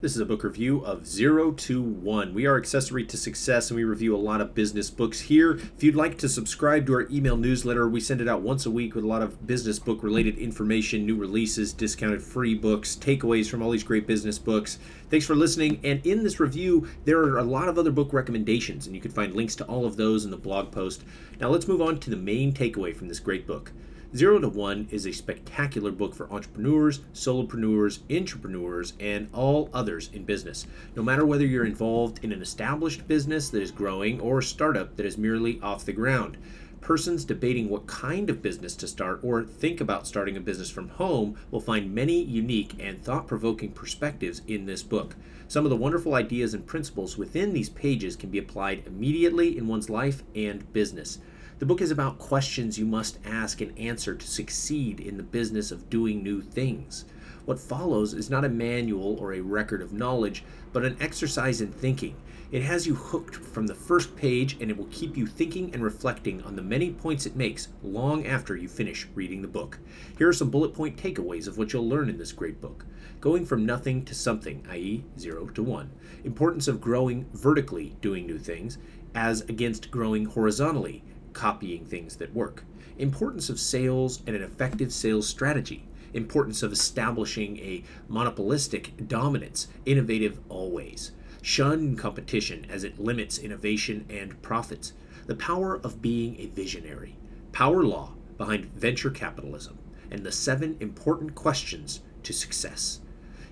This is a book review of 0 to 1. We are Accessory to Success, and we review a lot of business books here. If you'd like to subscribe to our email newsletter, we send it out once a week with a lot of business book related information, new releases, discounted free books, takeaways from all these great business books. Thanks for listening. And in this review, there are a lot of other book recommendations, and you can find links to all of those in the blog post. Now let's move on to the main takeaway from this great book. 0 to 1 is a spectacular book for entrepreneurs, solopreneurs, intrapreneurs, and all others in business. No matter whether you're involved in an established business that is growing or a startup that is merely off the ground. Persons debating what kind of business to start or think about starting a business from home will find many unique and thought-provoking perspectives in this book. Some of the wonderful ideas and principles within these pages can be applied immediately in one's life and business. The book is about questions you must ask and answer to succeed in the business of doing new things. What follows is not a manual or a record of knowledge, but an exercise in thinking. It has you hooked from the first page, and it will keep you thinking and reflecting on the many points it makes long after you finish reading the book. Here are some bullet point takeaways of what you'll learn in this great book. Going from nothing to something, i.e. 0 to 1. Importance of growing vertically, doing new things, as against growing horizontally, copying things that work. Importance of sales and an effective sales strategy. Importance of establishing a monopolistic dominance, innovative always. Shun competition as it limits innovation and profits. The power of being a visionary. Power law behind venture capitalism. And the 7 important questions to success.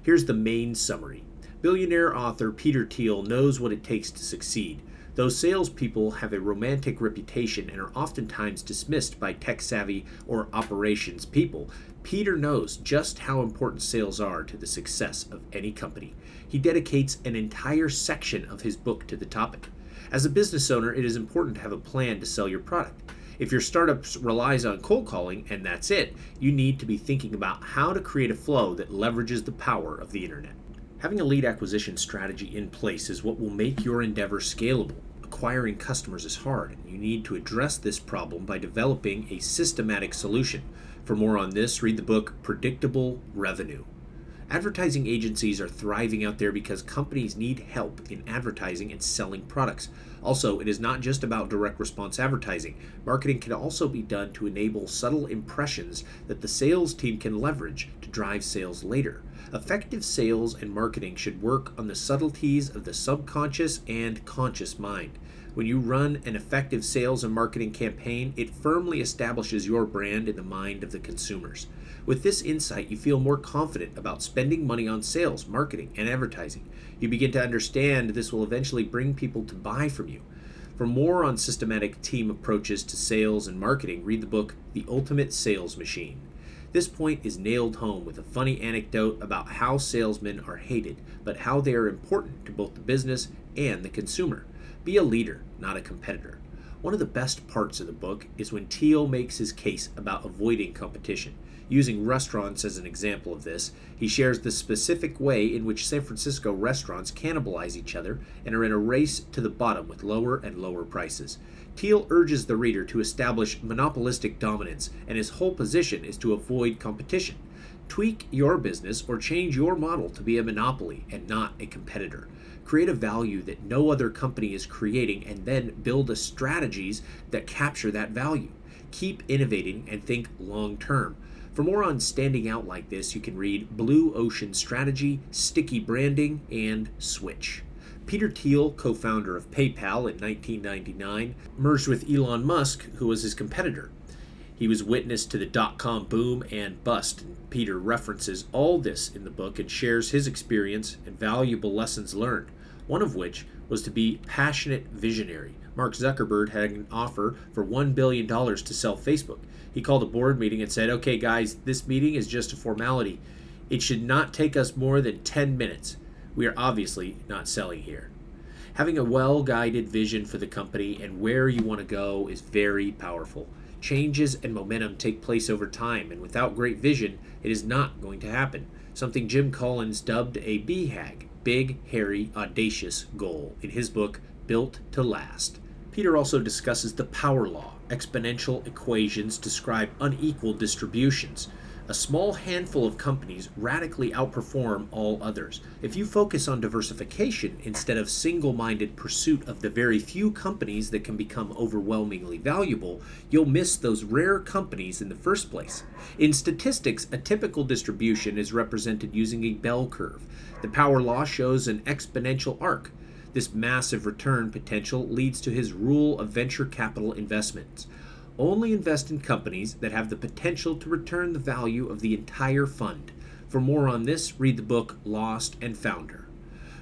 Here's the main summary. Billionaire author Peter Thiel knows what it takes to succeed. Those salespeople have a romantic reputation and are oftentimes dismissed by tech-savvy or operations people. Peter knows just how important sales are to the success of any company. He dedicates an entire section of his book to the topic. As a business owner, it is important to have a plan to sell your product. If your startup relies on cold calling and that's it, you need to be thinking about how to create a flow that leverages the power of the internet. Having a lead acquisition strategy in place is what will make your endeavor scalable. Acquiring customers is hard, and you need to address this problem by developing a systematic solution. For more on this, read the book Predictable Revenue. Advertising agencies are thriving out there because companies need help in advertising and selling products. Also, it is not just about direct response advertising. Marketing can also be done to enable subtle impressions that the sales team can leverage to drive sales later. Effective sales and marketing should work on the subtleties of the subconscious and conscious mind. When you run an effective sales and marketing campaign, it firmly establishes your brand in the mind of the consumers. With this insight, you feel more confident about spending money on sales, marketing, and advertising. You begin to understand this will eventually bring people to buy from you. For more on systematic team approaches to sales and marketing, read the book The Ultimate Sales Machine. This point is nailed home with a funny anecdote about how salesmen are hated, but how they are important to both the business and the consumer. Be a leader, not a competitor. One of the best parts of the book is when Thiel makes his case about avoiding competition. Using restaurants as an example of this, he shares the specific way in which San Francisco restaurants cannibalize each other and are in a race to the bottom with lower and lower prices. Thiel urges the reader to establish monopolistic dominance, and his whole position is to avoid competition. Tweak your business or change your model to be a monopoly and not a competitor. Create a value that no other company is creating and then build strategies that capture that value. Keep innovating and think long term. For more on standing out like this, you can read Blue Ocean Strategy, Sticky Branding, and Switch. Peter Thiel, co-founder of PayPal in 1999, merged with Elon Musk, who was his competitor. He was witness to the dot-com boom and bust. Peter references all this in the book and shares his experience and valuable lessons learned, one of which was to be passionate visionary. Mark Zuckerberg had an offer for $1 billion to sell Facebook. He called a board meeting and said, "Okay guys, this meeting is just a formality. It should not take us more than 10 minutes. We are obviously not selling here." Having a well-guided vision for the company and where you want to go is very powerful. Changes and momentum take place over time, and without great vision, it is not going to happen. Something Jim Collins dubbed a BHAG, Big, Hairy, Audacious Goal, in his book, Built to Last. Peter also discusses the power law. Exponential equations describe unequal distributions. A small handful of companies radically outperform all others. If you focus on diversification instead of single-minded pursuit of the very few companies that can become overwhelmingly valuable, you'll miss those rare companies in the first place. In statistics, a typical distribution is represented using a bell curve. The power law shows an exponential arc. This massive return potential leads to his rule of venture capital investments. Only invest in companies that have the potential to return the value of the entire fund. For more on this, read the book Lost and Founder.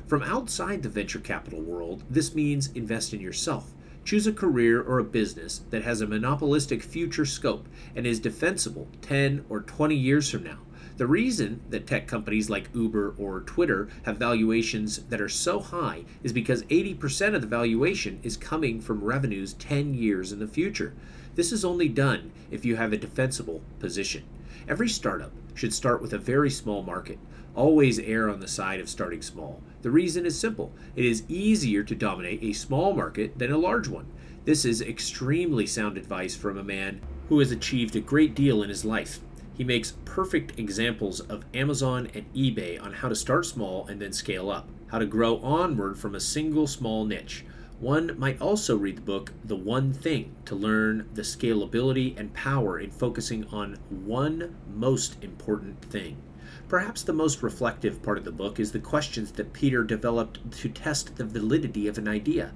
From outside the venture capital world, this means invest in yourself. Choose a career or a business that has a monopolistic future scope and is defensible 10 or 20 years from now. The reason that tech companies like Uber or Twitter have valuations that are so high is because 80% of the valuation is coming from revenues 10 years in the future. This is only done if you have a defensible position. Every startup should start with a very small market. Always err on the side of starting small. The reason is simple. It is easier to dominate a small market than a large one. This is extremely sound advice from a man who has achieved a great deal in his life. He makes perfect examples of Amazon and eBay on how to start small and then scale up, how to grow onward from a single small niche. One might also read the book The One Thing to learn the scalability and power in focusing on one most important thing. Perhaps the most reflective part of the book is the questions that Peter developed to test the validity of an idea.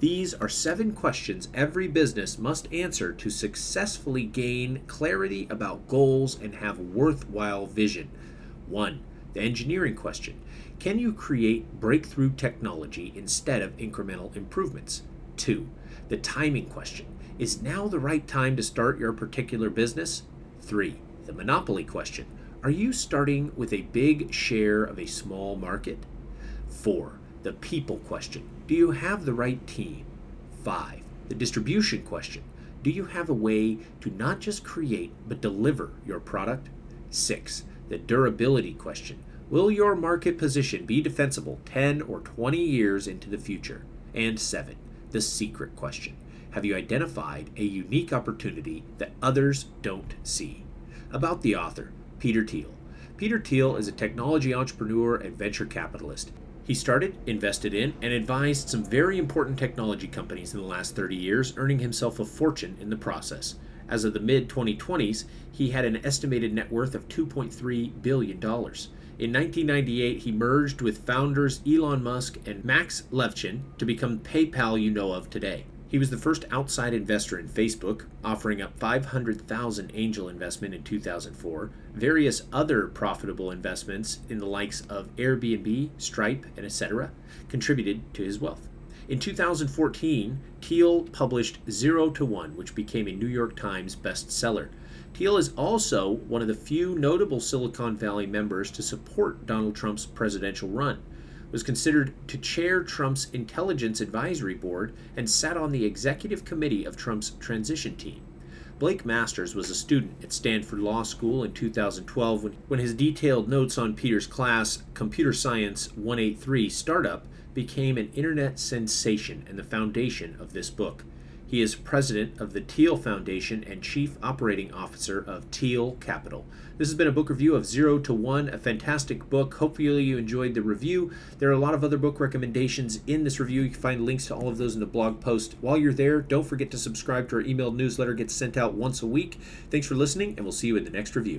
These are 7 questions every business must answer to successfully gain clarity about goals and have worthwhile vision. 1. The engineering question. Can you create breakthrough technology instead of incremental improvements? 2. The timing question. Is now the right time to start your particular business? 3. The monopoly question. Are you starting with a big share of a small market? 4. The people question. Do you have the right team? 5. The distribution question. Do you have a way to not just create but deliver your product? 6. The durability question. Will your market position be defensible 10 or 20 years into the future? And 7. The secret question. Have you identified a unique opportunity that others don't see? About the author, Peter Thiel. Peter Thiel is a technology entrepreneur and venture capitalist. He started, invested in, and advised some very important technology companies in the last 30 years, earning himself a fortune in the process. As of the mid-2020s, he had an estimated net worth of $2.3 billion. In 1998, he merged with founders Elon Musk and Max Levchin to become PayPal you know of today. He was the first outside investor in Facebook, offering up $500,000 angel investment in 2004. Various other profitable investments in the likes of Airbnb, Stripe, and etc. contributed to his wealth. In 2014, Thiel published 0 to 1, which became a New York Times bestseller. Thiel is also one of the few notable Silicon Valley members to support Donald Trump's presidential run, was considered to chair Trump's Intelligence Advisory Board, and sat on the executive committee of Trump's transition team. Blake Masters was a student at Stanford Law School in 2012 when his detailed notes on Peter's class, Computer Science 183 Startup, became an internet sensation and the foundation of this book. He is president of the Thiel Foundation and chief operating officer of Thiel Capital. This has been a book review of 0 to 1, a fantastic book. Hopefully you enjoyed the review. There are a lot of other book recommendations in this review. You can find links to all of those in the blog post. While you're there, don't forget to subscribe to our email newsletter. It gets sent out once a week. Thanks for listening, and we'll see you in the next review.